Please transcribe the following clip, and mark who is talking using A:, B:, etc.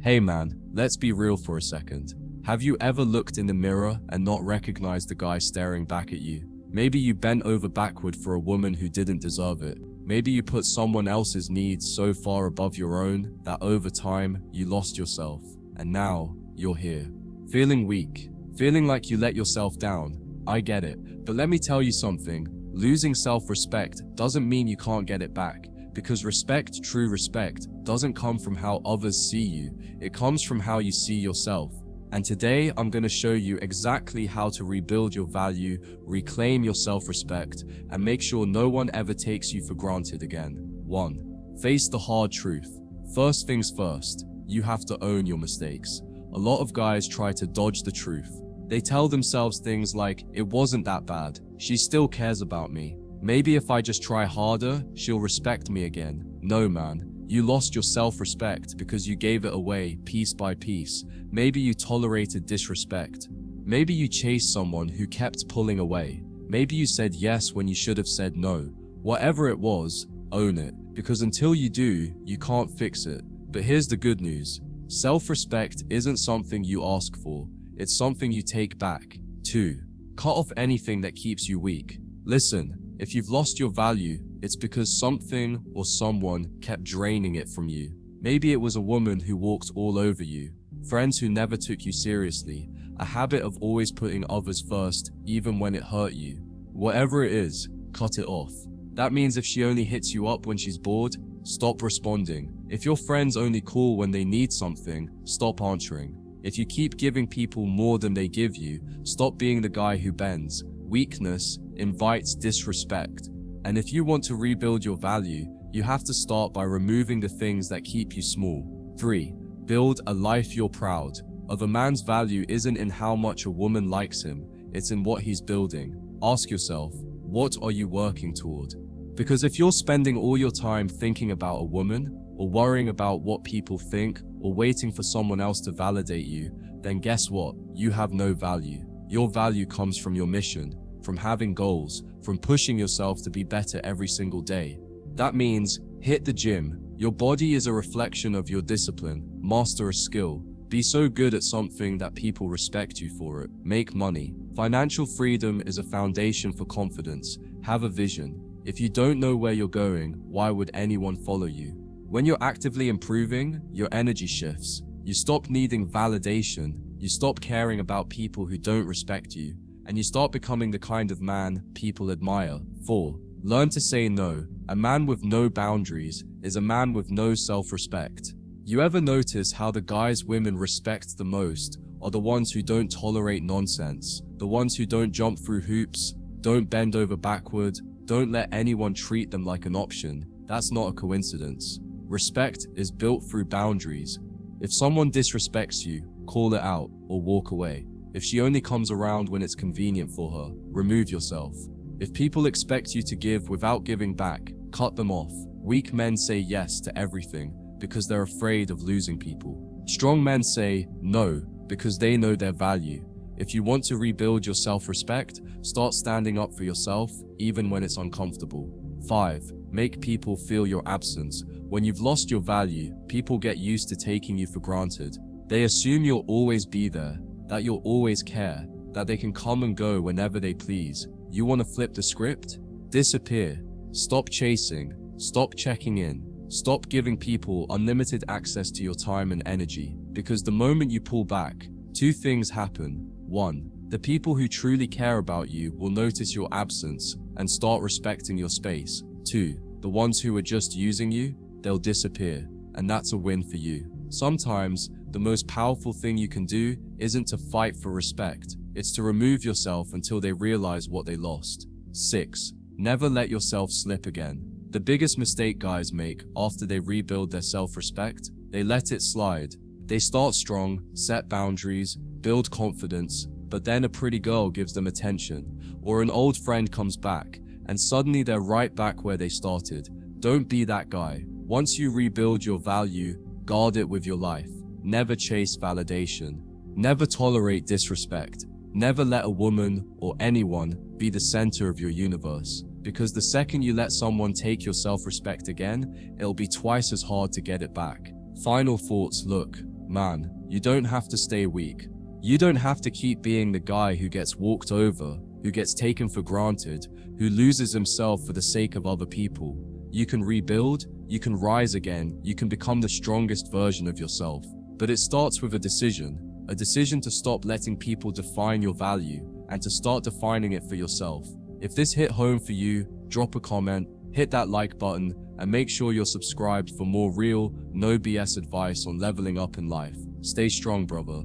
A: Hey man, let's be real for a second. Have you ever looked in the mirror and not recognized the guy staring back at you? Maybe you bent over backward for a woman who didn't deserve it. Maybe you put someone else's needs so far above your own that over time you lost yourself. And now you're here. Feeling weak. Feeling like you let yourself down. I get it. But let me tell you something. Losing self-respect doesn't mean you can't get it back. Because respect, true respect, doesn't come from how others see you. It comes from how you see yourself. And today, I'm going to show you exactly how to rebuild your value, reclaim your self-respect, and make sure no one ever takes you for granted again. 1. Face the hard truth. First things first, you have to own your mistakes. A lot of guys try to dodge the truth. They tell themselves things like, it wasn't that bad, she still cares about me. Maybe if I just try harder, she'll respect me again. No man. You lost your self-respect because you gave it away piece by piece. Maybe you tolerated disrespect. Maybe you chased someone who kept pulling away. Maybe you said yes when you should have said no. Whatever it was, own it. Because until you do, you can't fix it. But here's the good news. Self-respect isn't something you ask for. It's something you take back. 2. Cut off anything that keeps you weak. Listen, if you've lost your value, it's because something or someone kept draining it from you. Maybe it was a woman who walked all over you, friends who never took you seriously, a habit of always putting others first, even when it hurt you. Whatever it is, cut it off. That means if she only hits you up when she's bored, stop responding. If your friends only call when they need something, stop answering. If you keep giving people more than they give you, stop being the guy who bends. Weakness invites disrespect. And if you want to rebuild your value, you have to start by removing the things that keep you small. 3. Build a life you're proud of. A man's value isn't in how much a woman likes him, it's in what he's building. Ask yourself, what are you working toward? Because if you're spending all your time thinking about a woman, or worrying about what people think, or waiting for someone else to validate you, then guess what? You have no value. Your value comes from your mission, from having goals, from pushing yourself to be better every single day. That means hit the gym. Your body is a reflection of your discipline. Master a skill. Be so good at something that people respect you for it. Make money. Financial freedom is a foundation for confidence. Have a vision. If you don't know where you're going, why would anyone follow you? When you're actively improving, your energy shifts. You stop needing validation. You stop caring about people who don't respect you. And you start becoming the kind of man people admire. 4. Learn to say no. A man with no boundaries is a man with no self-respect. You ever notice how the guys women respect the most are the ones who don't tolerate nonsense, the ones who don't jump through hoops, don't bend over backward, don't let anyone treat them like an option? That's not a coincidence. Respect is built through boundaries. If someone disrespects you, call it out or walk away. If she only comes around when it's convenient for her, remove yourself. If people expect you to give without giving back, cut them off. Weak men say yes to everything because they're afraid of losing people. Strong men say no because they know their value. If you want to rebuild your self-respect, start standing up for yourself even when it's uncomfortable. 5. Make people feel your absence. When you've lost your value, people get used to taking you for granted. They assume you'll always be there, that you'll always care, that they can come and go whenever they please. You want to flip the script? Disappear. Stop chasing. Stop checking in. Stop giving people unlimited access to your time and energy. Because the moment you pull back, 2 things happen. 1. The people who truly care about you will notice your absence and start respecting your space. 2. The ones who are just using you, they'll disappear. And that's a win for you. Sometimes, the most powerful thing you can do isn't to fight for respect. It's to remove yourself until they realize what they lost. 6. Never let yourself slip again. The biggest mistake guys make after they rebuild their self-respect, they let it slide. They start strong, set boundaries, build confidence, but then a pretty girl gives them attention, or an old friend comes back, and suddenly they're right back where they started. Don't be that guy. Once you rebuild your value, guard it with your life. Never chase validation. Never tolerate disrespect. Never let a woman or anyone be the center of your universe. Because the second you let someone take your self-respect again, it'll be twice as hard to get it back. Final thoughts. Look, Man, you don't have to stay weak. You don't have to keep being the guy who gets walked over, who gets taken for granted, who loses himself for the sake of other people. You can rebuild, you can rise again, you can become the strongest version of yourself. But it starts with a decision to stop letting people define your value and to start defining it for yourself. If this hit home for you, drop a comment, hit that like button, and make sure you're subscribed for more real, no BS advice on leveling up in life. Stay strong, brother.